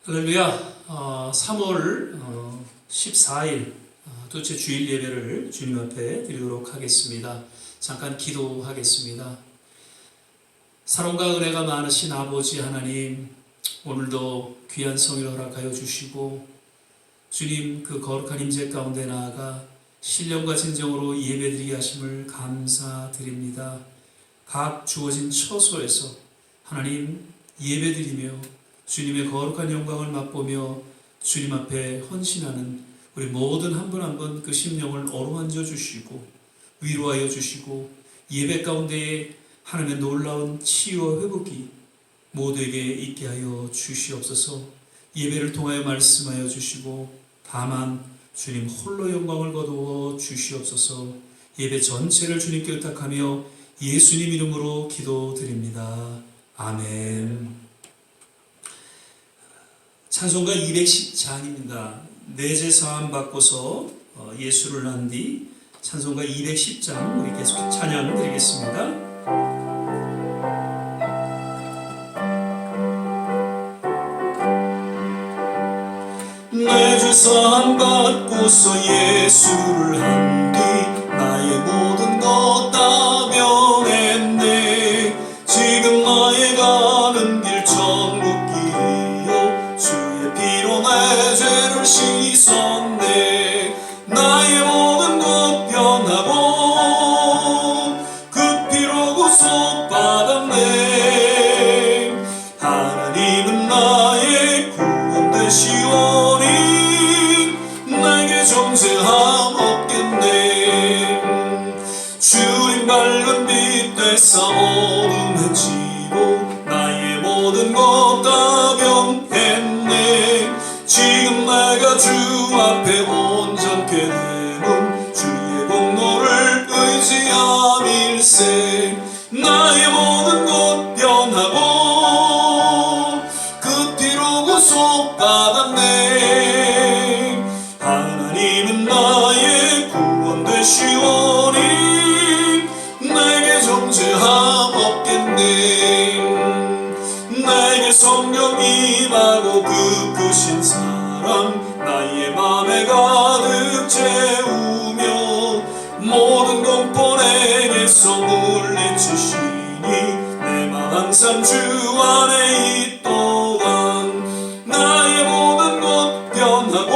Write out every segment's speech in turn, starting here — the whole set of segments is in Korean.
할렐루야. 3월 14일 둘째 주일 예배를 주님 앞에 드리도록 하겠습니다. 잠깐 기도하겠습니다. 사랑과 은혜가 많으신 아버지 하나님, 오늘도 귀한 성일 허락하여 주시고 주님 그 거룩한 임재 가운데 나아가 신령과 진정으로 예배드리게 하심을 감사드립니다. 각 주어진 처소에서 하나님 예배드리며 주님의 거룩한 영광을 맛보며 주님 앞에 헌신하는 우리 모든 한 분 한 분 그 심령을 어루만져 주시고 위로하여 주시고 예배 가운데에 하나님의 놀라운 치유와 회복이 모두에게 있게 하여 주시옵소서. 예배를 통하여 말씀하여 주시고 다만 주님 홀로 영광을 거두어 주시옵소서. 예배 전체를 주님께 의탁하며 예수님 이름으로 기도드립니다. 아멘. 찬송가 210장입니다. 내재 사함 받고서 예수를 난 뒤 찬송가 210장 우리 계속 찬양 드리겠습니다. 내죄 사함 받고서 예수를 한 뒤 나의 모든 것 다 변했네. 지금 나의 가는 길 천국 길이요 주의 피로 내 죄를 씻었네. 나의 모든 것 변하고 그 피로 구속받았네. 하나님은 나의 구원 되시오니 내게 정죄함 없겠네. 주님 밝은 빛 되사 어둠에 지고 나의 모든 것 다 변했네. 지금 내가 주 앞에 온전케 되는 주의 공로를 의지함일세. 나의 모든 것 변하고 그 피로 구속받았네. 하나님은 나의 구원 되시오니 내게 정죄함 없겠네. 내게 성령 임하고 그 크신 사랑 나의 맘에 가득 채우며 모든 공포 내게서 물리치시니 내 맘 항상 주 안에 있도다. 나의 모든 것 변하고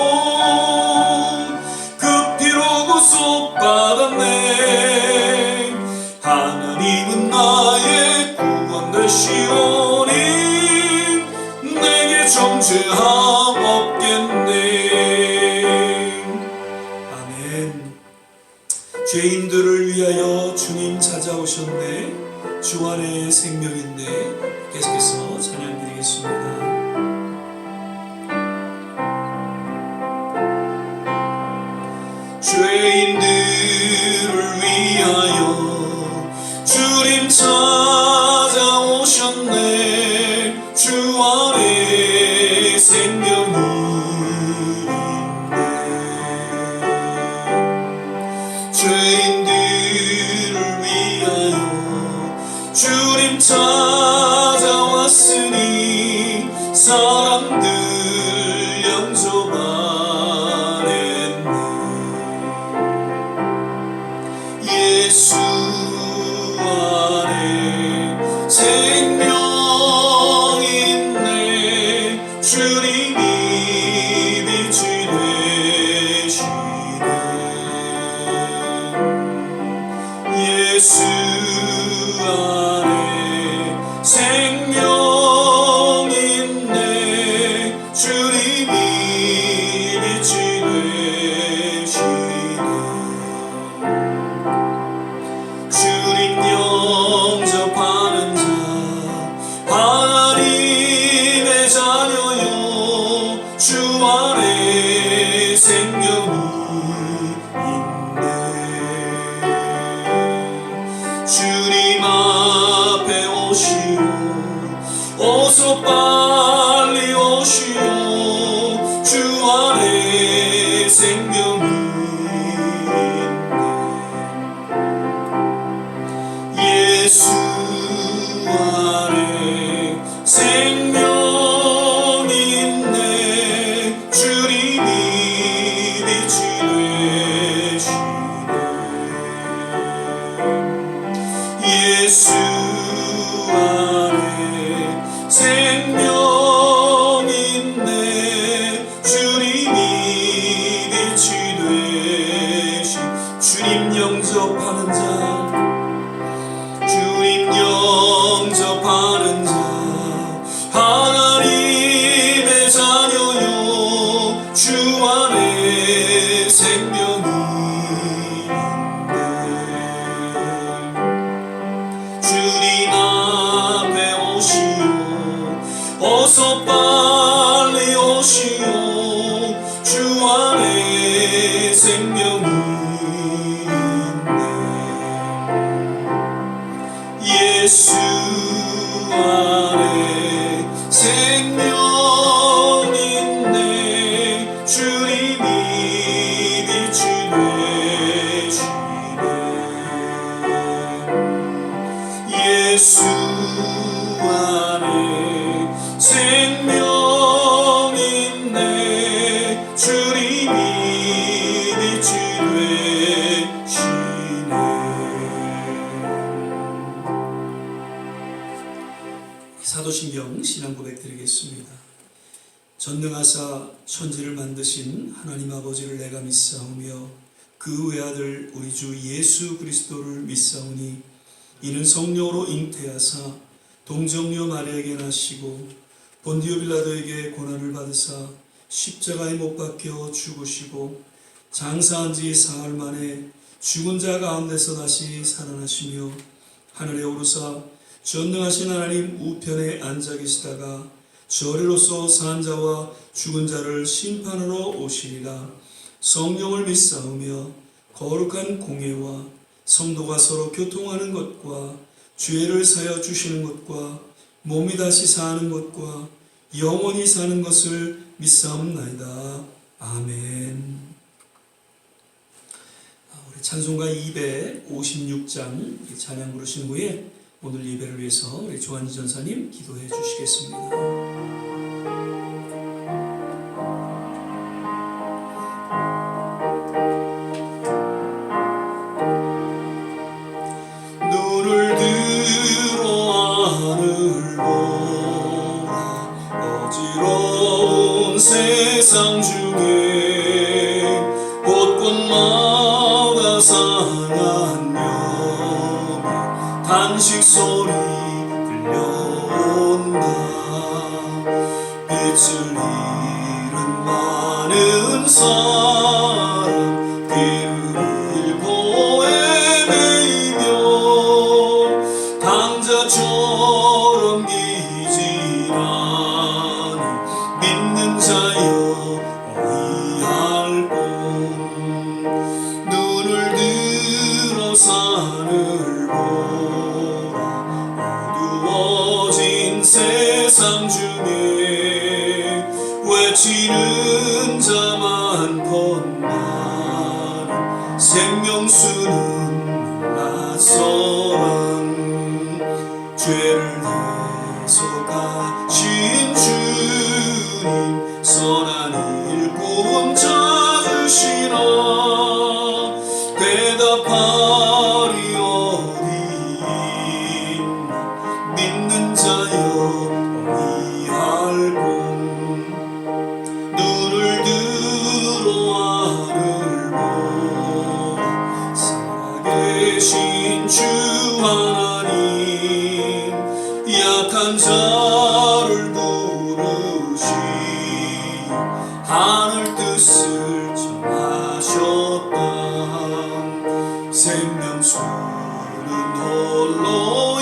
그 피로 구속받았네. 하나님은 나의 구원 되시오니 내게 정죄함 없겠네. 아멘. 죄인들을 위하여 주님 찾아오셨네. 주 안에 생명 있네. 계속해서 찬양 드리겠습니다. 죄인들을 위하여 주님 찾아오셨네. 주 안에 생명이 있네. 죄인들을 위하여 주님 찾아왔으니 사람들 영접하네. 예수 안에 생명 있네. 주님이 빛이 되시네. 예수 안에 생명 있네. 주님이 빛이 되시네. 주님 영접하는 자 하나님의 자녀요 전능하사 천지를 만드신 하나님 아버지를 내가 믿사오며 그 외아들 우리 주 예수 그리스도를 믿사오니 이는 성령으로 잉태하사 동정녀 마리아에게 나시고 본디오 빌라도에게 고난을 받으사 십자가에 못 박혀 죽으시고 장사한 지 사흘 만에 죽은 자 가운데서 다시 살아나시며 하늘에 오르사 전능하신 하나님 우편에 앉아 계시다가 저리로서 산 자와 죽은 자를 심판하러 오시리라. 성령을 믿사오며 거룩한 공예와 성도가 서로 교통하는 것과 죄를 사여 주시는 것과 몸이 다시 사는 것과 영원히 사는 것을 믿사옵나이다. 아멘. 우리 찬송가 256장 찬양 부르신 후에 오늘 예배를 위해서 우리 조한지 전사님 기도해 주시겠습니다. 눈을 들어 하늘 보라 어지러운 세상 중에 곳곳마다 상한 영의 단식 소리 들려온다. 빛을 잃은 많은 사람 길을 잃고 헤매이며 당자처럼 기질하는 믿는 자여 어이할 뿐. 눈을 들어 산을 보라 어두워진 세상 중에 외치는 자만 건너는 생명수는 낯설은 죄를 대속하신 주님 선한 일꾼 찾으시라. 대답하리 어디 있나 믿는 자여 어이할 뿐. 눈을 들어 하늘 보라 살아계신 주 하나님 약한 자를 부르시 하늘 뜻을 정하셨다. 생명수는 홀로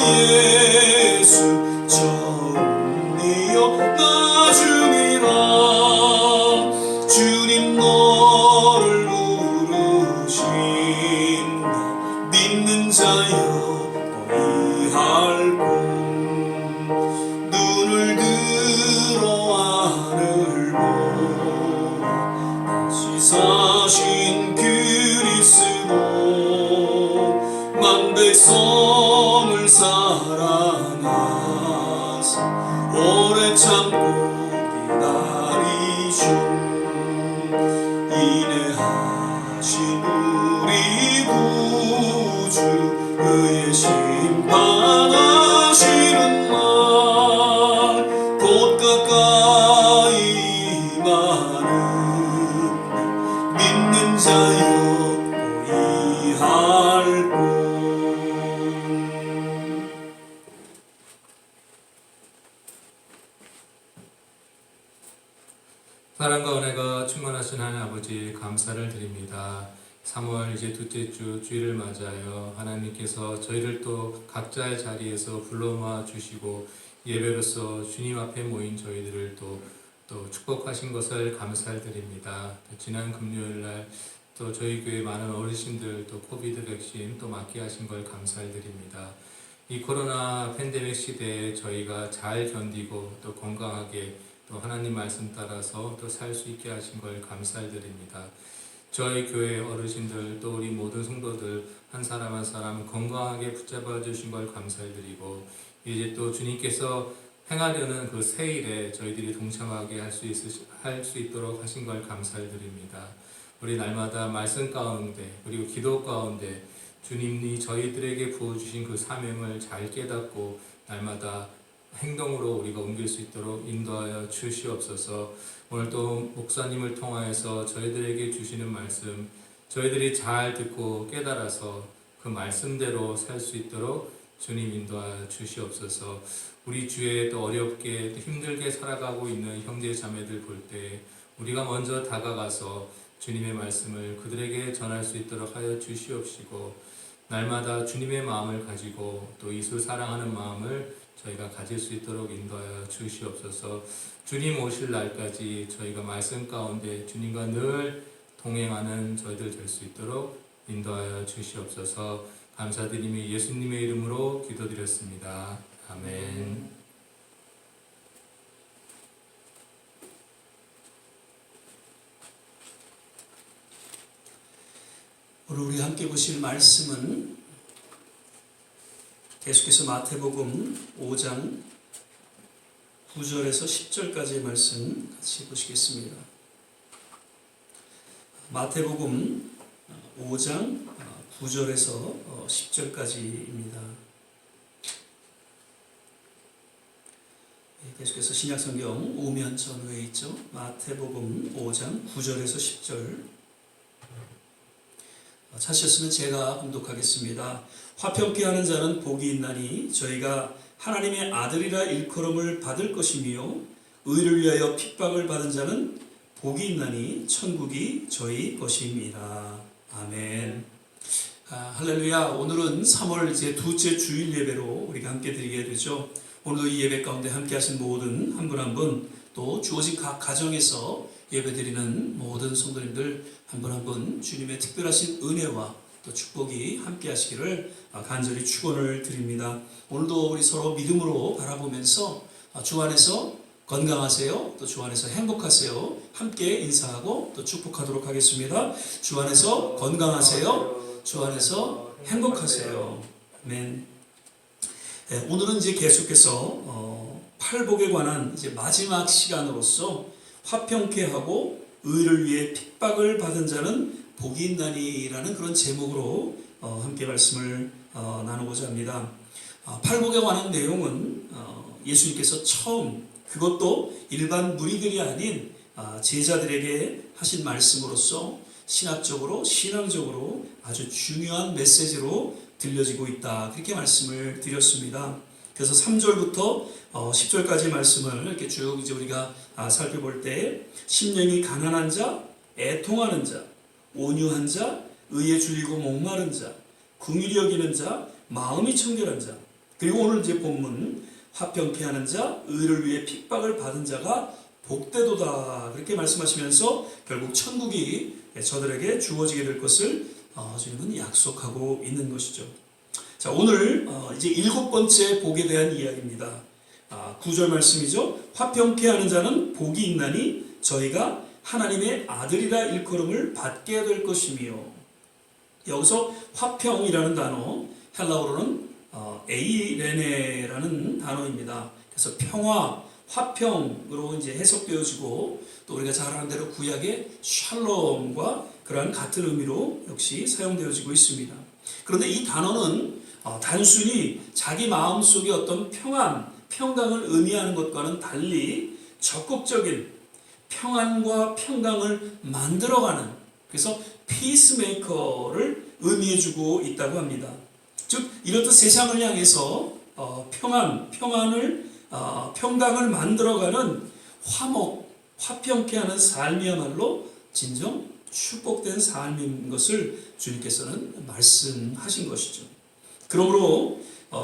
예수 전이여 나중이라. 주님 너를 부르신다. 믿는 자여 어이할 뿐. 눈을 들어 하늘 보라 다시 사신 그리스도 만 백성을 사랑하사 오래 참고 기다리신 인내하신 우리 구주 그의 심판하시는 날 곧 가까이 임하는 믿는 자여 어이할 뿐. 사랑과 은혜가 충만하신 하나님 아버지 감사를 드립니다. 3월 이제 둘째 주 주일을 맞아요. 하나님께서 저희를 또 각자의 자리에서 불러 모아 주시고 예배로서 주님 앞에 모인 저희들을 또 축복하신 것을 감사를 드립니다. 지난 금요일 날 또 저희 교회 많은 어르신들 또 코비드 백신 또 맞게 하신 걸 감사를 드립니다. 이 코로나 팬데믹 시대에 저희가 잘 견디고 또 건강하게 또 하나님 말씀 따라서 또 살 수 있게 하신 걸 감사를 드립니다. 저희 교회 어르신들 또 우리 모든 성도들 한 사람 한 사람 건강하게 붙잡아 주신 걸 감사를 드리고 이제 또 주님께서 행하려는 그 새일에 저희들이 동참하게 할 수 있도록 하신 걸 감사를 드립니다. 우리 날마다 말씀 가운데 그리고 기도 가운데 주님이 저희들에게 부어주신 그 사명을 잘 깨닫고 날마다 행동으로 우리가 옮길 수 있도록 인도하여 주시옵소서. 오늘 또 목사님을 통하여서 저희들에게 주시는 말씀, 저희들이 잘 듣고 깨달아서 그 말씀대로 살 수 있도록 주님 인도하여 주시옵소서. 우리 주위에 또 어렵게 또 힘들게 살아가고 있는 형제 자매들 볼 때 우리가 먼저 다가가서 주님의 말씀을 그들에게 전할 수 있도록 하여 주시옵시고, 날마다 주님의 마음을 가지고 또 이웃을 사랑하는 마음을 저희가 가질 수 있도록 인도하여 주시옵소서. 주님 오실 날까지 저희가 말씀 가운데 주님과 늘 동행하는 저희들 될 수 있도록 인도하여 주시옵소서. 감사드리며 예수님의 이름으로 기도드렸습니다. 아멘. 오늘 우리 함께 보실 말씀은 계속해서 마태복음 5장 9절에서 10절까지의 말씀 같이 보시겠습니다. 마태복음 5장 9절에서 10절까지입니다. 계속해서 신약성경 오면 전후에 있죠. 마태복음 5장 9절에서 10절 찾으셨으면 제가 봉독하겠습니다. 화평케 하는 자는 복이 있나니 저희가 하나님의 아들이라 일컬음을 받을 것이며, 의를 위하여 핍박을 받은 자는 복이 있나니 천국이 저희 것입니다. 아멘. 할렐루야. 오늘은 3월 이제 두째 주일 예배로 우리가 함께 드리게 되죠. 오늘도 이 예배 가운데 함께 하신 모든 한 분 한 분, 또 주어진 각 가정에서 예배드리는 모든 성도님들 한 분 한 분 주님의 특별하신 은혜와 또 축복이 함께 하시기를 간절히 축원을 드립니다. 오늘도 우리 서로 믿음으로 바라보면서 주 안에서 건강하세요, 또 주 안에서 행복하세요 함께 인사하고 또 축복하도록 하겠습니다. 주 안에서 건강하세요, 주 안에서 행복하세요. 아멘. 네, 오늘은 이제 계속해서 팔복에 관한 이제 마지막 시간으로서 화평케 하고 의를 위해 핍박을 받은 자는 복이 있나니라는 그런 제목으로 함께 말씀을 나누고자 합니다. 팔복에 관한 내용은 예수님께서 처음, 그것도 일반 무리들이 아닌 제자들에게 하신 말씀으로서 신학적으로 신앙적으로 아주 중요한 메시지로 들려지고 있다, 그렇게 말씀을 드렸습니다. 그래서 3절부터 10절까지 말씀을 이렇게 쭉 이제 우리가 살펴볼 때, 심령이 가난한 자, 애통하는 자, 온유한 자, 의에 줄이고 목마른 자, 긍휼히 여기는 자, 마음이 청결한 자, 그리고 오늘 이제 본문 화평케 하는 자, 의를 위해 핍박을 받은 자가 복되도다, 그렇게 말씀하시면서 결국 천국이 저들에게 주어지게 될 것을 주님은 약속하고 있는 것이죠. 자, 오늘 이제 7번째 복에 대한 이야기입니다. 9절 말씀이죠. 화평케 하는 자는 복이 있나니 저희가 하나님의 아들이라 일컬음을 받게 될 것이며, 여기서 화평이라는 단어, 헬라어로는 에이레네라는 단어입니다. 그래서 평화, 화평으로 이제 해석되어지고, 또 우리가 잘 아는 대로 구약의 샬롬과 그러한 같은 의미로 역시 사용되어지고 있습니다. 그런데 이 단어는 단순히 자기 마음속에 어떤 평안, 평강을 의미하는 것과는 달리 적극적인 평안과 평강을 만들어가는, 그래서 피스메이커를 의미해주고 있다고 합니다. 즉 이렇듯 세상을 향해서 평강을 만들어가는 화목, 화평케 하는 삶이야말로 진정 축복된 삶인 것을 주님께서는 말씀하신 것이죠. 그러므로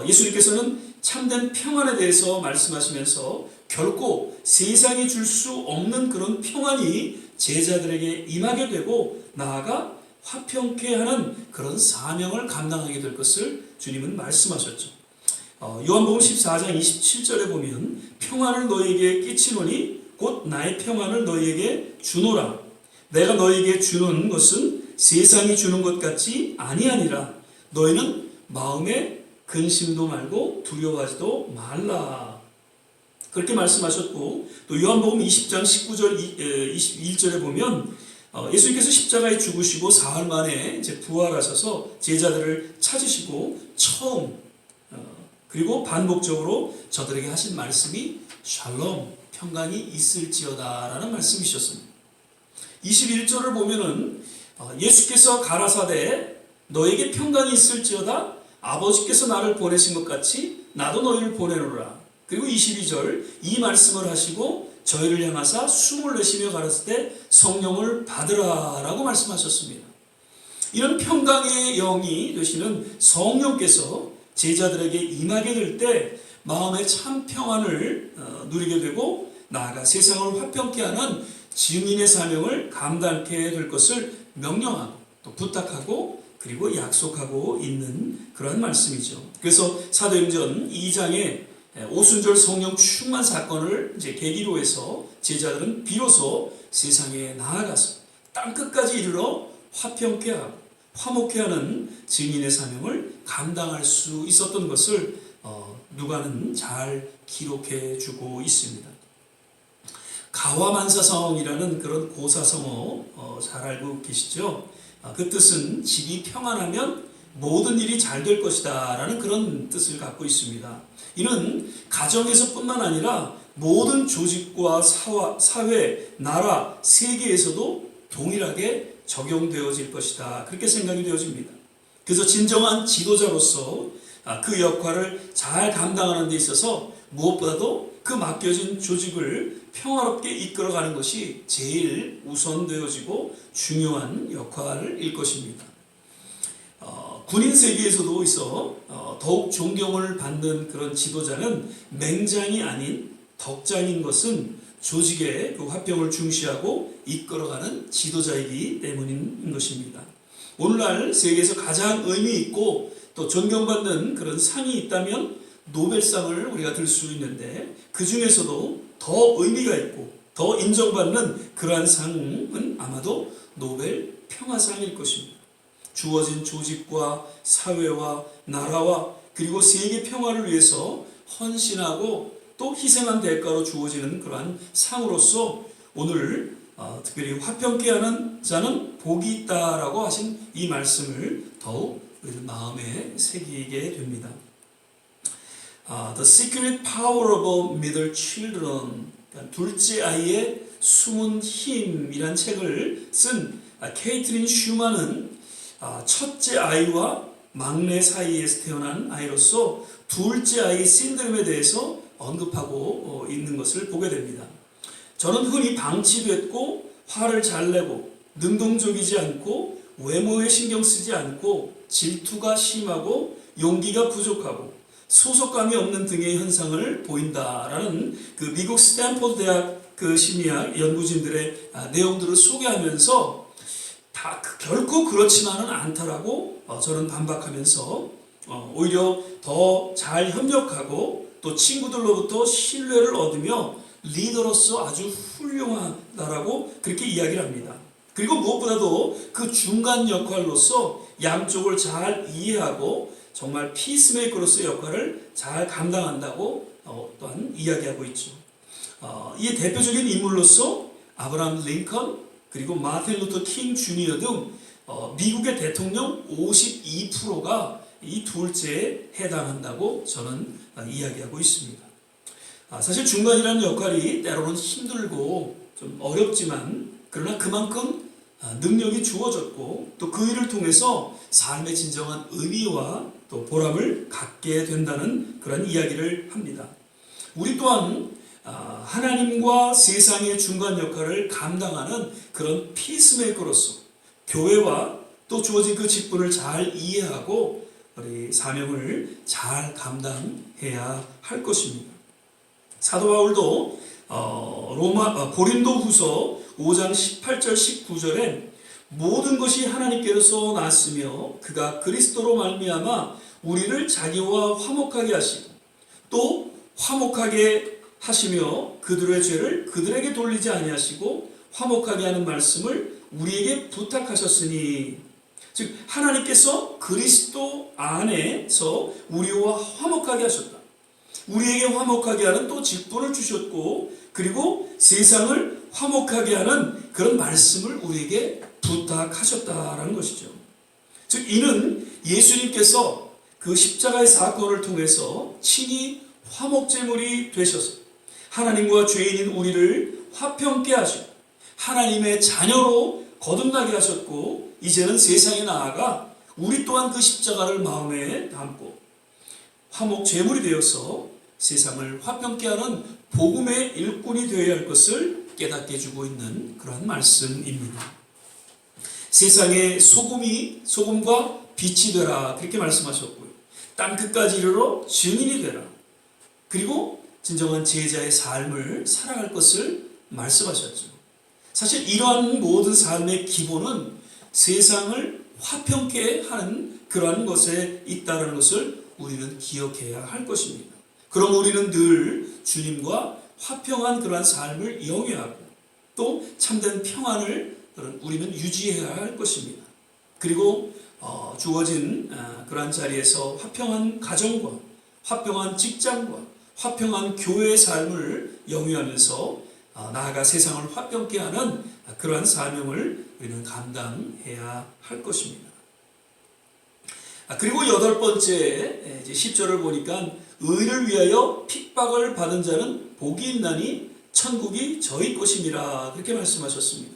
예수님께서는 참된 평안에 대해서 말씀하시면서 결코 세상이 줄 수 없는 그런 평안이 제자들에게 임하게 되고, 나아가 화평케 하는 그런 사명을 감당하게 될 것을 주님은 말씀하셨죠. 요한복음 14장 27절에 보면, 평안을 너희에게 끼치노니 곧 나의 평안을 너희에게 주노라. 내가 너희에게 주는 것은 세상이 주는 것 같지 아니하니라. 너희는 마음에 근심도 말고 두려워하지도 말라. 그렇게 말씀하셨고, 또 요한복음 20장 19절 21절에 보면 예수님께서 십자가에 죽으시고 사흘 만에 이제 부활하셔서 제자들을 찾으시고 처음 그리고 반복적으로 저들에게 하신 말씀이 샬롬, 평강이 있을지어다 라는 말씀이셨습니다. 21절을 보면은 예수께서 가라사대 너에게 평강이 있을지어다 아버지께서 나를 보내신 것 같이 나도 너희를 보내노라. 그리고 22절 이 말씀을 하시고 저희를 향하사 숨을 내쉬며 가라사대 때 성령을 받으라 라고 말씀하셨습니다. 이런 평강의 영이 되시는 성령께서 제자들에게 임하게 될 때 마음의 참 평안을 누리게 되고 나아가 세상을 화평케 하는 증인의 사명을 감당케 될 것을 명령하고 또 부탁하고 그리고 약속하고 있는 그런 말씀이죠. 그래서 사도행전 2장에 오순절 성령 충만 사건을 이제 계기로 해서 제자들은 비로소 세상에 나아가서 땅 끝까지 이르러 화평케 하고 화목케 하는 증인의 사명을 감당할 수 있었던 것을 누가는 잘 기록해 주고 있습니다. 가와만사성이라는 그런 고사성어 잘 알고 계시죠? 그 뜻은 집이 평안하면 모든 일이 잘 될 것이다 라는 그런 뜻을 갖고 있습니다. 이는 가정에서뿐만 아니라 모든 조직과 사회, 나라, 세계에서도 동일하게 적용되어질 것이다. 그렇게 생각이 되어집니다. 그래서 진정한 지도자로서 그 역할을 잘 감당하는 데 있어서 무엇보다도 그 맡겨진 조직을 평화롭게 이끌어가는 것이 제일 우선되어지고 중요한 역할일 것입니다. 군인 세계에서도 있어 더욱 존경을 받는 그런 지도자는 맹장이 아닌 덕장인 것은 조직의 그 화평을 중시하고 이끌어가는 지도자이기 때문인 것입니다. 오늘날 세계에서 가장 의미 있고 또 존경받는 그런 상이 있다면 노벨상을 우리가 들 수 있는데 그 중에서도 더 의미가 있고 더 인정받는 그러한 상은 아마도 노벨 평화상일 것입니다. 주어진 조직과 사회와 나라와 그리고 세계 평화를 위해서 헌신하고 또 희생한 대가로 주어지는 그러한 상으로서 오늘 특별히 화평케 하는 자는 복이 있다라고 하신 이 말씀을 더욱 우리 마음에 새기게 됩니다. The Secret Power of Middle Children, 둘째 아이의 숨은 힘이란 책을 쓴 케이트린 슈만은 첫째 아이와 막내 사이에서 태어난 아이로서 둘째 아이 신드롬에 대해서 언급하고 있는 것을 보게 됩니다. 저는 흔히 방치됐고 화를 잘 내고 능동적이지 않고 외모에 신경 쓰지 않고 질투가 심하고 용기가 부족하고 소속감이 없는 등의 현상을 보인다라는 그 미국 스탠포드 대학 그 심리학 연구진들의 내용들을 소개하면서 결코 그렇지만은 않다라고 저는 반박하면서 오히려 더 잘 협력하고 또 친구들로부터 신뢰를 얻으며 리더로서 아주 훌륭하다라고 그렇게 이야기를 합니다. 그리고 무엇보다도 그 중간 역할로서 양쪽을 잘 이해하고 정말 피스메이커로서의 역할을 잘 감당한다고 또한 이야기하고 있죠. 이 대표적인 인물로서 아브라함 링컨 그리고 마틴 루터 킹 주니어 등 미국의 대통령 52%가 이 둘째에 해당한다고 저는 이야기하고 있습니다. 사실 중간이라는 역할이 때로는 힘들고 좀 어렵지만 그러나 그만큼 능력이 주어졌고 또 그 일을 통해서 삶의 진정한 의미와 또 보람을 갖게 된다는 그런 이야기를 합니다. 우리 또한 하나님과 세상의 중간 역할을 감당하는 그런 피스메이커로서 교회와 또 주어진 그 직분을 잘 이해하고 우리 사명을 잘 감당해야 할 것입니다. 사도 바울도 고린도후서 5장 18절 19절에 모든 것이 하나님께로서 났으며 그가 그리스도로 말미암아 우리를 자기와 화목하게 하시고 또 화목하게 하시며 그들의 죄를 그들에게 돌리지 아니하시고 화목하게 하는 말씀을 우리에게 부탁하셨으니 즉 하나님께서 그리스도 안에서 우리와 화목하게 하셨다. 우리에게 화목하게 하는 또 직분을 주셨고 그리고 세상을 화목하게 하는 그런 말씀을 우리에게 부탁하셨다라는 것이죠. 즉 이는 예수님께서 그 십자가의 사건을 통해서 친히 화목제물이 되셔서 하나님과 죄인인 우리를 화평케 하시고 하나님의 자녀로 거듭나게 하셨고, 이제는 세상에 나아가 우리 또한 그 십자가를 마음에 담고 화목제물이 되어서 세상을 화평케 하는 복음의 일꾼이 되어야 할 것을 깨닫게 해주고 있는 그러한 말씀입니다. 세상의 소금과 빛이 되라, 그렇게 말씀하셨고요. 땅끝까지 이르러 증인이 되라. 그리고 진정한 제자의 삶을 살아갈 것을 말씀하셨죠. 사실 이러한 모든 삶의 기본은 세상을 화평케 하는 그러한 것에 있다는 것을 우리는 기억해야 할 것입니다. 그럼 우리는 늘 주님과 화평한 그러한 삶을 영위하고 또 참된 평안을 우리는 유지해야 할 것입니다. 그리고 주어진 그러한 자리에서 화평한 가정과 화평한 직장과 화평한 교회의 삶을 영위하면서 나아가 세상을 화평케 하는 그러한 사명을 우리는 감당해야 할 것입니다. 그리고 8번째 10절을 보니까 의를 위하여 핍박을 받은 자는 복이 있나니 천국이 저희 것임이라, 그렇게 말씀하셨습니다.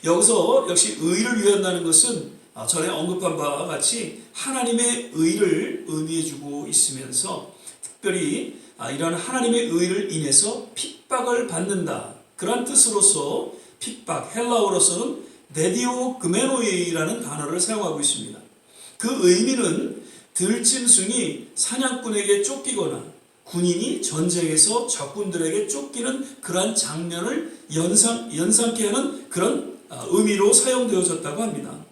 여기서 역시 의를 위한다는 것은 전에 언급한 바와 같이 하나님의 의를 의미해주고 있으면서 특별히 이러한 하나님의 의를 인해서 핍박을 받는다, 그런 뜻으로서 핍박, 헬라어로서는 네디오그메노이라는 단어를 사용하고 있습니다. 그 의미는 들짐승이 사냥꾼에게 쫓기거나 군인이 전쟁에서 적군들에게 쫓기는 그러한 장면을 연상케 하는 그런 의미로 사용되어졌다고 합니다.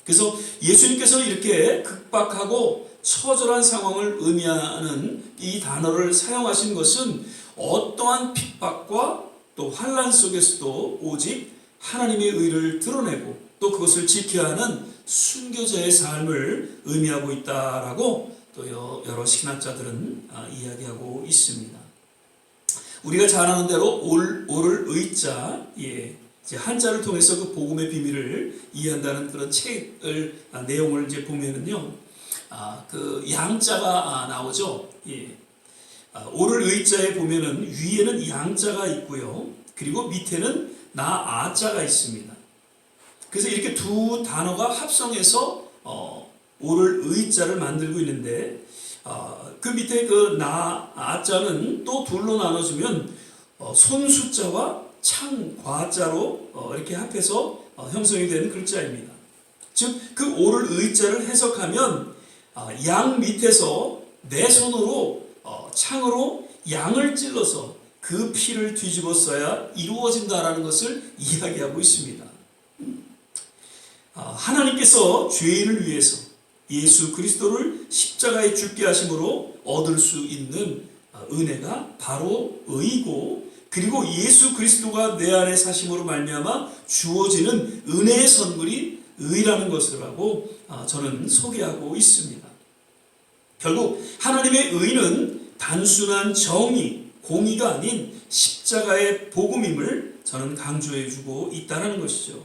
그래서 예수님께서 이렇게 극박하고 처절한 상황을 의미하는 이 단어를 사용하신 것은 어떠한 핍박과 또 환난 속에서도 오직 하나님의 의를 드러내고 또 그것을 지켜야 하는 순교자의 삶을 의미하고 있다라고 또 여러 신학자들은 이야기하고 있습니다. 우리가 잘 아는 대로 오를 의자, 한자를 통해서 그 복음의 비밀을 이해한다는 그런 책을 내용을 이제 보면은요, 그 양자가 나오죠. 오를 의자에 보면은 위에는 양자가 있고요, 그리고 밑에는 아자가 있습니다. 그래서 이렇게 두 단어가 합성해서 오를 의자를 만들고 있는데, 그 밑에 그 아자는 또 둘로 나눠주면 손수자와 창과자로 이렇게 합해서 형성이 되는 글자입니다. 즉 그 오를 의자를 해석하면 양 밑에서 내 손으로 창으로 양을 찔러서 그 피를 뒤집어 써야 이루어진다라는 것을 이야기하고 있습니다. 하나님께서 죄인을 위해서 예수 그리스도를 십자가에 죽게 하심으로 얻을 수 있는 은혜가 바로 의이고, 그리고 예수 그리스도가 내 안에 사심으로 말미암아 주어지는 은혜의 선물이 의라는 것이라고 저는 소개하고 있습니다. 결국 하나님의 의는 단순한 정의, 공의가 아닌 십자가의 복음임을 저는 강조해주고 있다는 것이죠.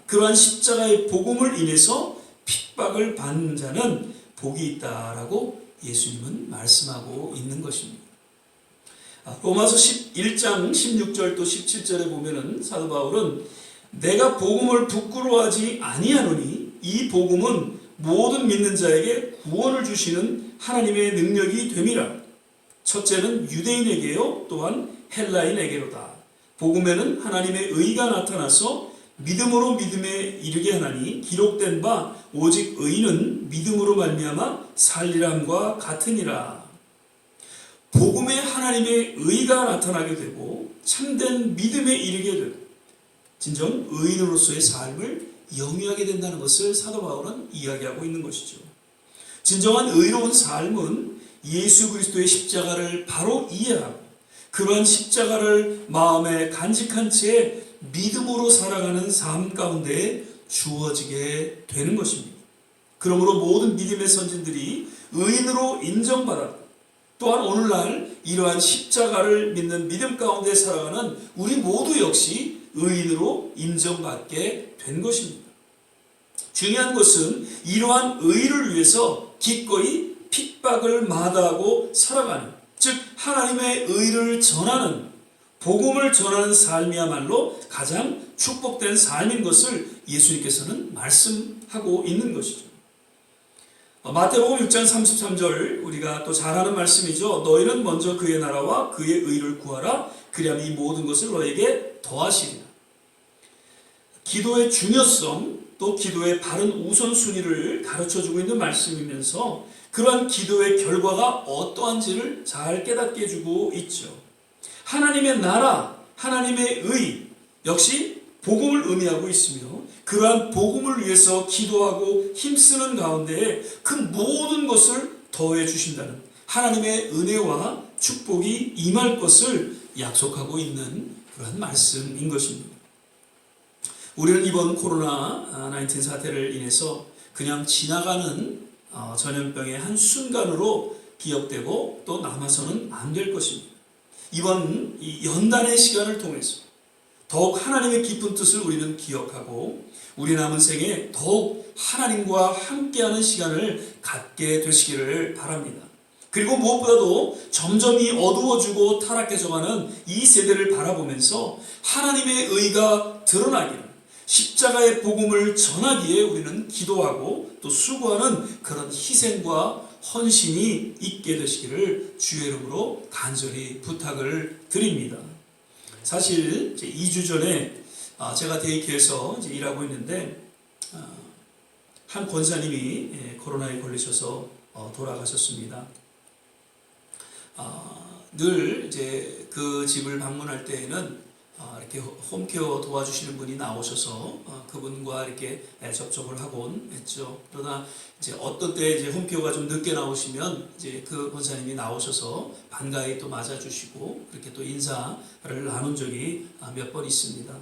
그러한 십자가의 복음을 인해서 핍박을 받는 자는 복이 있다라고 예수님은 말씀하고 있는 것입니다. 로마서 11장 16절 또 17절에 보면은 사도 바울은 내가 복음을 부끄러워하지 아니하노니 이 복음은 모든 믿는 자에게 구원을 주시는 하나님의 능력이 됨이라. 첫째는 유대인에게요 또한 헬라인에게로다. 복음에는 하나님의 의가 나타나서 믿음으로 믿음에 이르게 하나니 기록된 바 오직 의인은 믿음으로 말미암아 살리람과 같으니라. 복음에 하나님의 의가 나타나게 되고 참된 믿음에 이르게 되고 진정 의인으로서의 삶을 영위하게 된다는 것을 사도 바울은 이야기하고 있는 것이죠. 진정한 의로운 삶은 예수 그리스도의 십자가를 바로 이해하고 그러한 십자가를 마음에 간직한 채 믿음으로 살아가는 삶 가운데 주어지게 되는 것입니다. 그러므로 모든 믿음의 선진들이 의인으로 인정받았고 또한 오늘날 이러한 십자가를 믿는 믿음 가운데 살아가는 우리 모두 역시 의인으로 인정받게 된 것입니다. 중요한 것은 이러한 의를 위해서 기꺼이 핍박을 마다하고 살아가는, 즉 하나님의 의를 전하는, 복음을 전하는 삶이야말로 가장 축복된 삶인 것을 예수님께서는 말씀하고 있는 것이죠. 마태복음 6장 33절 우리가 또 잘 아는 말씀이죠. 너희는 먼저 그의 나라와 그의 의를 구하라. 그리하면 이 모든 것을 너에게 더하시리라. 기도의 중요성, 또 기도의 바른 우선순위를 가르쳐주고 있는 말씀이면서 그러한 기도의 결과가 어떠한지를 잘 깨닫게 해주고 있죠. 하나님의 나라, 하나님의 의 역시 복음을 의미하고 있으며 그러한 복음을 위해서 기도하고 힘쓰는 가운데 그 모든 것을 더해 주신다는 하나님의 은혜와 축복이 임할 것을 약속하고 있는 그러한 말씀인 것입니다. 우리는 이번 코로나19 사태를 인해서 그냥 지나가는 전염병의 한 순간으로 기억되고 또 남아서는 안 될 것입니다. 이번 이 연단의 시간을 통해서 더욱 하나님의 깊은 뜻을 우리는 기억하고 우리 남은 생에 더욱 하나님과 함께하는 시간을 갖게 되시기를 바랍니다. 그리고 무엇보다도 점점이 어두워지고 타락해져가는 이 세대를 바라보면서 하나님의 의가 드러나기를, 십자가의 복음을 전하기에 우리는 기도하고 또 수고하는 그런 희생과 헌신이 있게 되시기를 주의 이름으로 간절히 부탁을 드립니다. 사실 2주 전에 제가 대입해서 일하고 있는데 한 권사님이 코로나에 걸리셔서 돌아가셨습니다. 늘 이제 그 집을 방문할 때에는 이렇게 홈케어 도와주시는 분이 나오셔서 그분과 이렇게 접촉을 하곤 했죠. 그러나 이제 어떤 때 이제 홈케어가 좀 늦게 나오시면 이제 그 권사님이 나오셔서 반가이 또 맞아주시고 그렇게 또 인사를 나눈 적이 몇 번 있습니다.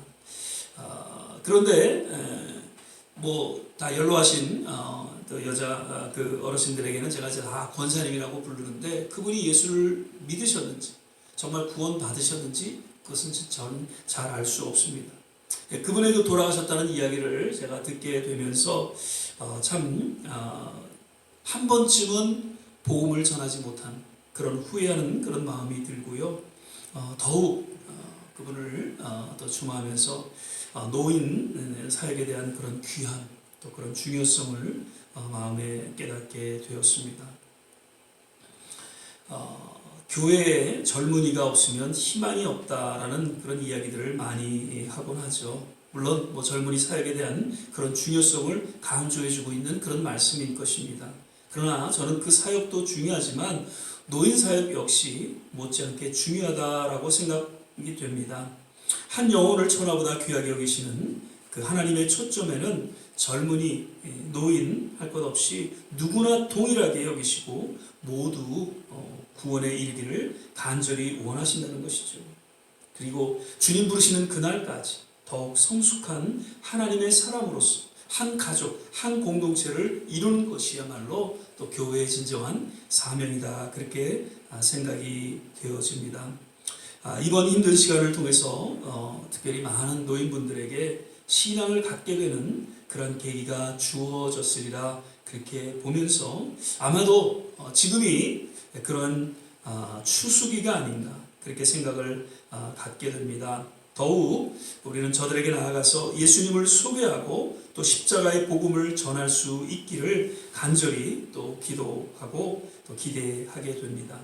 그런데 뭐 다 연로하신 또 여자 그 어르신들에게는 제가 다 권사님이라고 부르는데 그분이 예수를 믿으셨는지 정말 구원 받으셨는지 그것은 저는 잘 알 수 없습니다. 그분에도 돌아가셨다는 이야기를 제가 듣게 되면서 참 한 번쯤은 복음을 전하지 못한 그런 후회하는 그런 마음이 들고요. 더욱 그분을 더 추모하면서 노인 사역에 대한 그런 귀한 또 그런 중요성을 마음에 깨닫게 되었습니다. 교회에 젊은이가 없으면 희망이 없다라는 그런 이야기들을 많이 하곤 하죠. 물론 뭐 젊은이 사역에 대한 그런 중요성을 강조해주고 있는 그런 말씀일 것입니다. 그러나 저는 그 사역도 중요하지만 노인 사역 역시 못지않게 중요하다라고 생각이 됩니다. 한 영혼을 천하보다 귀하게 여기시는 그 하나님의 초점에는 젊은이, 노인 할 것 없이 누구나 동일하게 여기시고 모두 구원에 이르기를 간절히 원하신다는 것이죠. 그리고 주님 부르시는 그날까지 더욱 성숙한 하나님의 사람으로서 한 가족, 한 공동체를 이루는 것이야말로 또 교회의 진정한 사명이다. 그렇게 생각이 되어집니다. 이번 힘든 시간을 통해서 특별히 많은 노인분들에게 신앙을 갖게 되는 그런 계기가 주어졌으리라 그렇게 보면서 아마도 지금이 그런 추수기가 아닌가 그렇게 생각을 갖게 됩니다. 더욱 우리는 저들에게 나아가서 예수님을 소개하고 또 십자가의 복음을 전할 수 있기를 간절히 또 기도하고 또 기대하게 됩니다.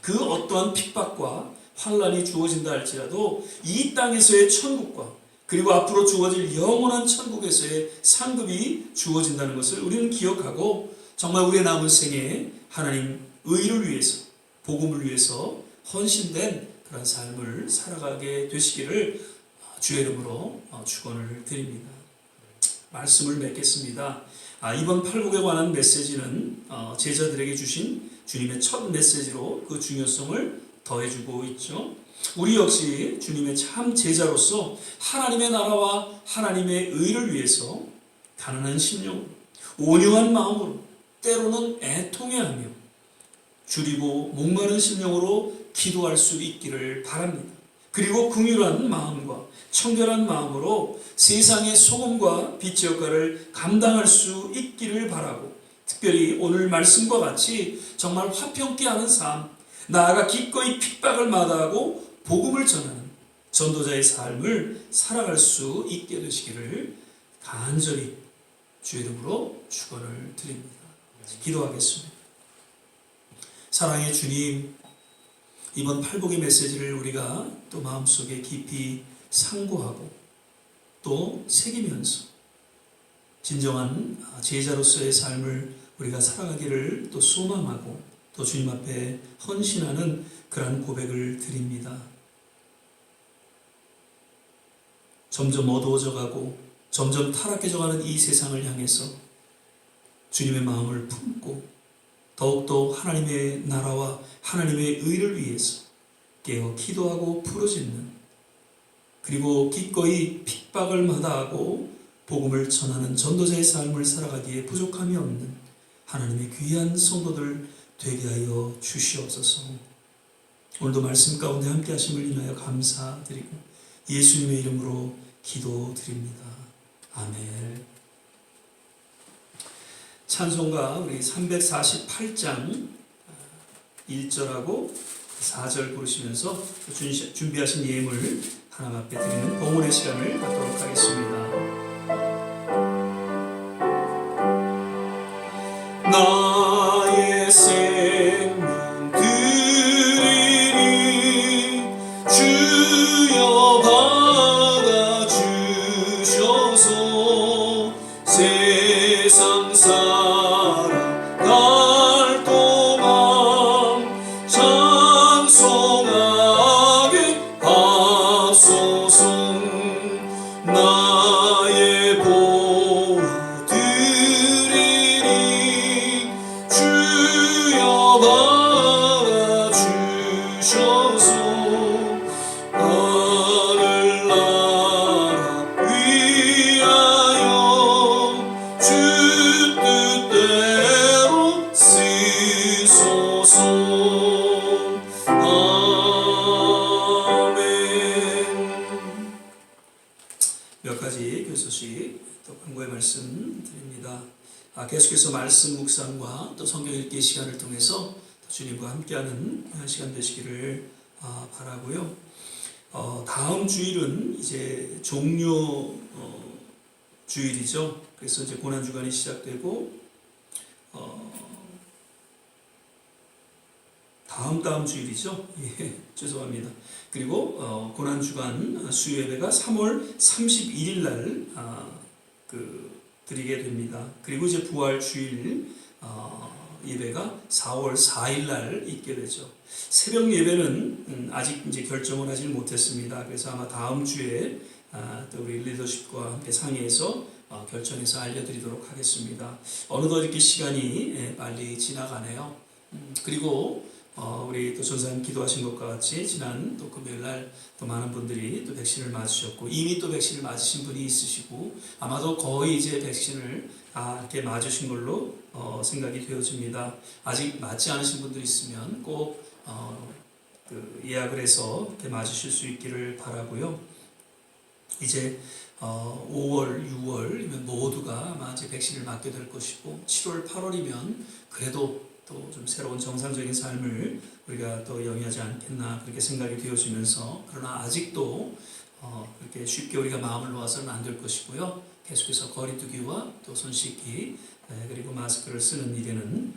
그 어떠한 핍박과 환란이 주어진다 할지라도 이 땅에서의 천국과 그리고 앞으로 주어질 영원한 천국에서의 상급이 주어진다는 것을 우리는 기억하고 정말 우리의 남은 생에 하나님 의를 위해서 복음을 위해서 헌신된 그런 삶을 살아가게 되시기를 주의 이름으로 축원을 드립니다. 말씀을 맺겠습니다. 이번 팔복에 관한 메시지는 제자들에게 주신 주님의 첫 메시지로 그 중요성을 더해주고 있죠. 우리 역시 주님의 참 제자로서 하나님의 나라와 하나님의 의를 위해서 가난한 심령, 온유한 마음으로 때로는 애통해하며 줄이고 목마른 심령으로 기도할 수 있기를 바랍니다. 그리고 긍휼한 마음과 청결한 마음으로 세상의 소금과 빛의 역할을 감당할 수 있기를 바라고 특별히 오늘 말씀과 같이 정말 화평케 하는 삶, 나아가 기꺼이 핍박을 마다하고 복음을 전하는 전도자의 삶을 살아갈 수 있게 되시기를 간절히 주의 이름으로 축원을 드립니다. 기도하겠습니다. 사랑의 주님, 이번 팔복의 메시지를 우리가 또 마음속에 깊이 상고하고 또 새기면서 진정한 제자로서의 삶을 우리가 살아가기를 또 소망하고 또 주님 앞에 헌신하는 그러한 고백을 드립니다. 점점 어두워져 가고 점점 타락해져 가는 이 세상을 향해서 주님의 마음을 품고 더욱더 하나님의 나라와 하나님의 의를 위해서 깨어 기도하고 부르짖는, 그리고 기꺼이 핍박을 마다하고 복음을 전하는 전도자의 삶을 살아가기에 부족함이 없는 하나님의 귀한 성도들 되게 하여 주시옵소서. 오늘도 말씀 가운데 함께 하심을 인하여 감사드리고 예수님의 이름으로 기도드립니다. 아멘. 찬송가 우리 348장 1절하고 4절 부르시면서 준비하신 예물 하나님 앞에 드리는 봉헌의 시간을 갖도록 하겠습니다. 나의 생명 드리니 주여 받아주셔서 세상 살아갈 동안 찬송하게 하소서. 나의 보화 드리니 주여 받아주셔서 하늘나라 위하여 주 뜻대로 쓰소서. 아멘. 몇 가지 교소식 또 광고의 말씀 드립니다. 계속해서 말씀 묵상과 또 성경 읽기 시간을 통해서 주님과 함께하는 시간 되시기를 바라고요. 다음 주일은 이제 종료 주일이죠. 그래서 이제 고난 주간이 시작되고 다음 주일이죠. 예, 죄송합니다. 그리고 고난 주간 수요 예배가 3월 31일 날 드리게 됩니다. 그리고 이제 부활 주일 예배가 4월 4일 날 있게 되죠. 새벽 예배는 아직 이제 결정을 하지 못했습니다. 그래서 아마 다음 주에 또 우리 리더십과 함께 상의해서 결정해서 알려드리도록 하겠습니다. 어느덧 이렇게 시간이 빨리 지나가네요. 그리고 우리 또 전사님 기도하신 것과 같이 지난 또 금요일 날 또 많은 분들이 또 백신을 맞으셨고 이미 또 백신을 맞으신 분이 있으시고 아마도 거의 이제 백신을 이렇게 맞으신 걸로 생각이 되어집니다. 아직 맞지 않으신 분들이 있으면 꼭 예약을 해서 이렇게 맞으실 수 있기를 바라고요. 이제 5월, 6월이면 모두가 아마 이제 백신을 맞게 될 것이고 7월, 8월이면 그래도 또 좀 새로운 정상적인 삶을 우리가 또 영위하지 않겠나 그렇게 생각이 되어지면서, 그러나 아직도 그렇게 쉽게 우리가 마음을 놓아서는 안 될 것이고요. 계속해서 거리두기와 또 손 씻기 그리고 마스크를 쓰는 일에는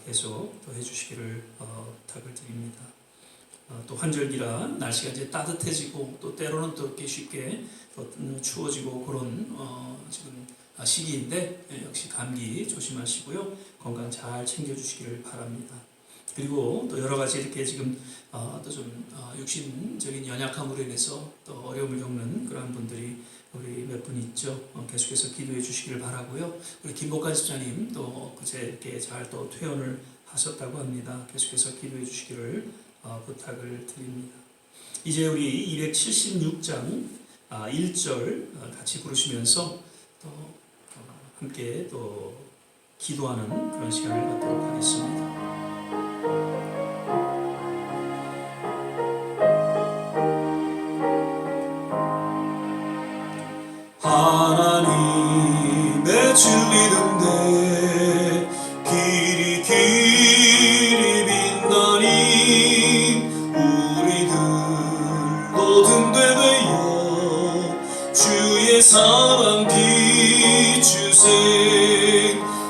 계속 또 해주시기를 부탁을 드립니다. 또 환절기라 날씨가 이제 따뜻해지고 또 때로는 또 이렇게 쉽게 또 추워지고 그런 지금 시기인데 역시 감기 조심하시고요. 건강 잘 챙겨주시기를 바랍니다. 그리고 또 여러 가지 이렇게 지금 또 좀 육신적인 연약함으로 인해서 또 어려움을 겪는 그러한 분들이 우리 몇 분 있죠. 계속해서 기도해 주시기를 바라고요. 우리 김복관 집사님 또 그제 이렇게 잘 또 퇴원을 하셨다고 합니다. 계속해서 기도해 주시기를 부탁을 드립니다. 이제 우리 276장 1절 같이 부르시면서 또 함께 또 기도하는 그런 시간을 갖도록 하겠습니다. 하나님의 진리 등대 주의 사랑 비추세.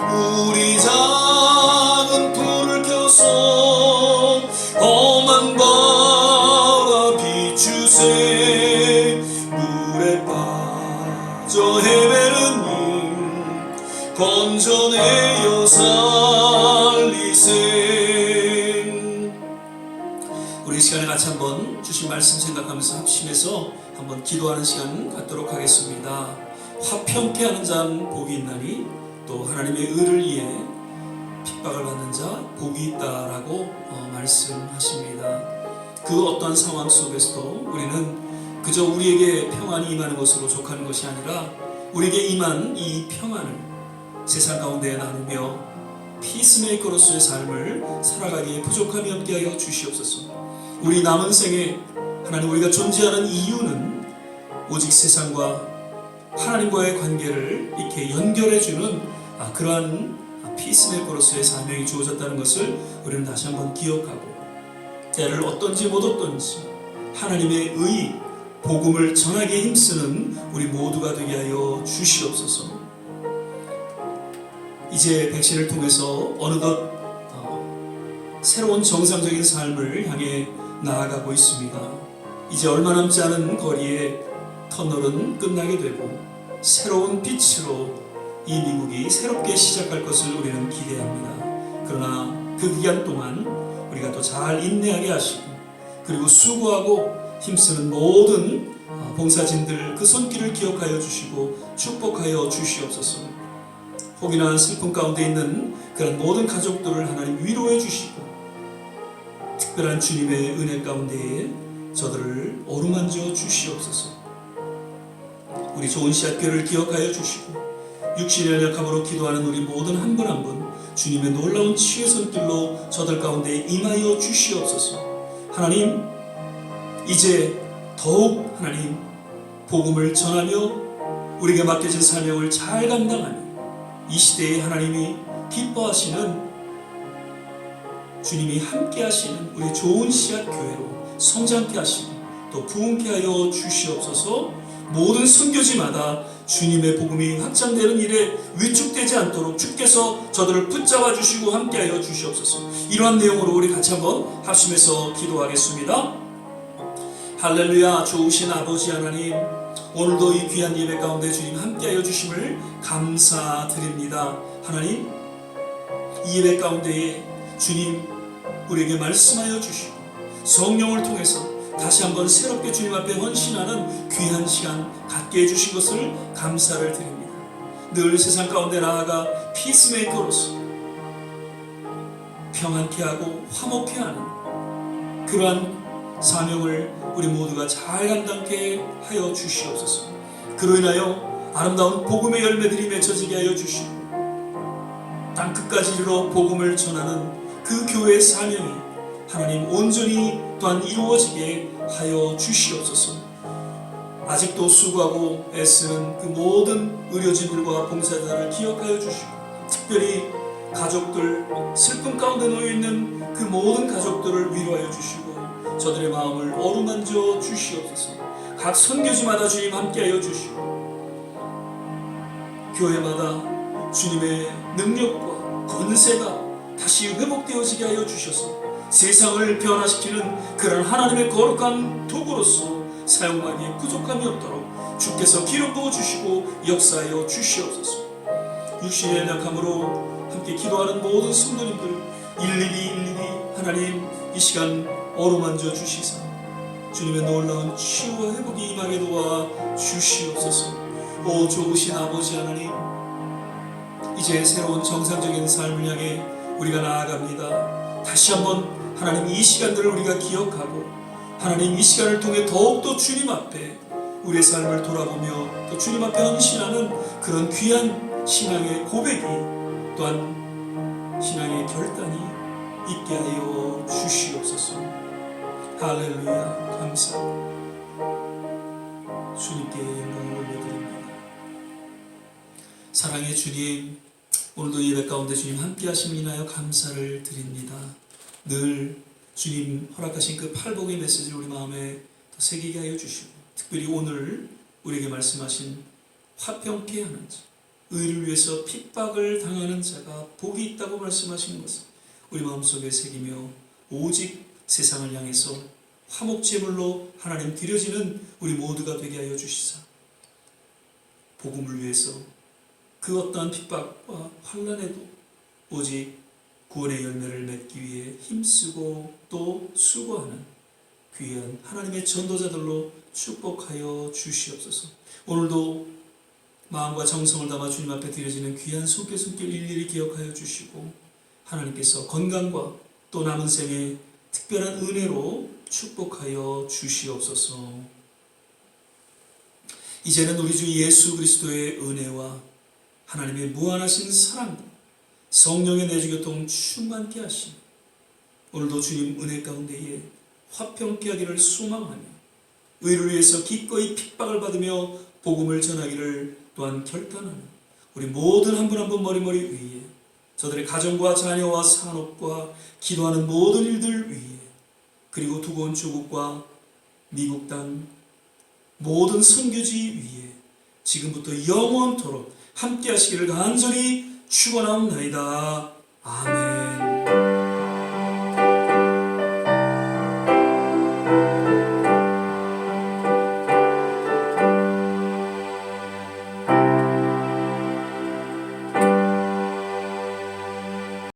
우리 작은 불을 켜서 험한 바다 비추세. 물에 빠져 헤매는 건져내어 살리세. 우리 이 시간에 같이 한번 주신 말씀 생각하면서 합심해서 한번 기도하는 시간 갖도록 하겠습니다. 화평케 하는 자는 복이 있나니 또 하나님의 의를 위해 핍박을 받는 자 복이 있다라고 말씀하십니다. 그 어떠한 상황 속에서도 우리는 그저 우리에게 평안이 임하는 것으로 족하는 것이 아니라 우리에게 임한 이 평안을 세상 가운데 나누며 피스메이커로서의 삶을 살아가기에 부족함이 없게 하여 주시옵소서. 우리 남은 생에 하나님 우리가 존재하는 이유는 오직 세상과 하나님과의 관계를 이렇게 연결해주는 그러한 피스메이커로서의 사명이 주어졌다는 것을 우리는 다시 한번 기억하고 때를 어떤지 못 어떤지 하나님의 의 복음을 전하기에 힘쓰는 우리 모두가 되게 하여 주시옵소서. 이제 백신을 통해서 어느덧 새로운 정상적인 삶을 향해 나아가고 있습니다. 이제 얼마 남지 않은 거리에 터널은 끝나게 되고 새로운 빛으로 이 미국이 새롭게 시작할 것을 우리는 기대합니다. 그러나 그 기간 동안 우리가 또 잘 인내하게 하시고 그리고 수고하고 힘쓰는 모든 봉사진들 그 손길을 기억하여 주시고 축복하여 주시옵소서. 혹이나 슬픔 가운데 있는 그런 모든 가족들을 하나님 위로해 주시고 특별한 주님의 은혜 가운데에 저들을 어루만져 주시옵소서. 우리 좋은 씨앗교회를 기억하여 주시고 육신의 연약함으로 기도하는 우리 모든 한 분 한 분 주님의 놀라운 치유의 손길로 저들 가운데 임하여 주시옵소서. 하나님 이제 더욱 하나님 복음을 전하며 우리에게 맡겨진 사명을 잘 감당하며 이 시대에 하나님이 기뻐하시는 주님이 함께 하시는 우리 좋은 씨앗 교회로 성장케 하시고 또 부흥케 하여 주시옵소서. 모든 선교지마다 주님의 복음이 확장되는 일에 위축되지 않도록 주께서 저들을 붙잡아 주시고 함께 하여 주시옵소서. 이러한 내용으로 우리 같이 한번 합심해서 기도하겠습니다. 할렐루야. 좋으신 아버지 하나님, 오늘도 이 귀한 예배 가운데 주님 함께 하여 주심을 감사드립니다. 하나님 이 예배 가운데에 주님 우리에게 말씀하여 주시고 성령을 통해서 다시 한번 새롭게 주님 앞에 헌신하는 귀한 시간 갖게 해주신 것을 감사를 드립니다. 늘 세상 가운데 나아가 피스메이커로서 평안케 하고 화목케 하는 그러한 사명을 우리 모두가 잘 감당케 하여 주시옵소서. 그로 인하여 아름다운 복음의 열매들이 맺혀지게 하여 주시고 땅끝까지 이르러 복음을 전하는 그 교회의 사명이 하나님 온전히 또한 이루어지게 하여 주시옵소서. 아직도 수고하고 애쓰는 그 모든 의료진들과 봉사자들을 기억하여 주시고 특별히 가족들 슬픔 가운데 놓여있는 그 모든 가족들을 위로하여 주시고 저들의 마음을 어루만져 주시옵소서. 각 선교지마다 주님 함께하여 주시고 교회마다 주님의 능력과 권세가 다시 회복되어지게 하여 주셔서 세상을 변화시키는 그런 하나님의 거룩한 도구로서 사용하기에 부족함이 없도록 주께서 기름 부어주시고 역사하여 주시옵소서. 육신의 연약함으로 함께 기도하는 모든 성도님들 일일이 하나님 이 시간 어루만져 주시사 주님의 놀라운 치유와 회복이 임하게 도와 주시옵소서. 오 좋으신 아버지 하나님, 이제 새로운 정상적인 삶을 향해 우리가 나아갑니다. 다시 한번 하나님 이 시간들을 우리가 기억하고 하나님 이 시간을 통해 더욱더 주님 앞에 우리의 삶을 돌아보며 또 주님 앞에 헌신하는 그런 귀한 신앙의 고백이 또한 신앙의 결단이 있게 하여 주시옵소서. 할렐루야. 감사합니다. 주님께 영광을 올려드립니다. 사랑의 주님, 오늘도 예배 가운데 주님 함께 하심을 인하여 감사를 드립니다. 늘 주님 허락하신 그 팔복의 메시지를 우리 마음에 더 새기게 하여 주시고 특별히 오늘 우리에게 말씀하신 화평케 하는 자, 의를 위해서 핍박을 당하는 자가 복이 있다고 말씀하신 것을 우리 마음속에 새기며 오직 세상을 향해서 화목제물로 하나님 드려지는 우리 모두가 되게 하여 주시사 복음을 위해서 그 어떠한 핍박과 환난에도 오직 구원의 열매를 맺기 위해 힘쓰고 또 수고하는 귀한 하나님의 전도자들로 축복하여 주시옵소서. 오늘도 마음과 정성을 담아 주님 앞에 드려지는 귀한 손길 일일이 기억하여 주시고 하나님께서 건강과 또 남은 생에 특별한 은혜로 축복하여 주시옵소서. 이제는 우리 주 예수 그리스도의 은혜와 하나님의 무한하신 사랑과 성령의 내주교통 충만케 하시니 오늘도 주님 은혜 가운데에 화평케 하기를 소망하며 의를 위해서 기꺼이 핍박을 받으며 복음을 전하기를 또한 결단하는 우리 모든 한 분 한 분 머리머리 위에 저들의 가정과 자녀와 산업과 기도하는 모든 일들 위에 그리고 두고 온 조국과 미국 땅 모든 선교지 위에 지금부터 영원토록 함께 하시기를 간절히 축원하옵나이다. 아멘.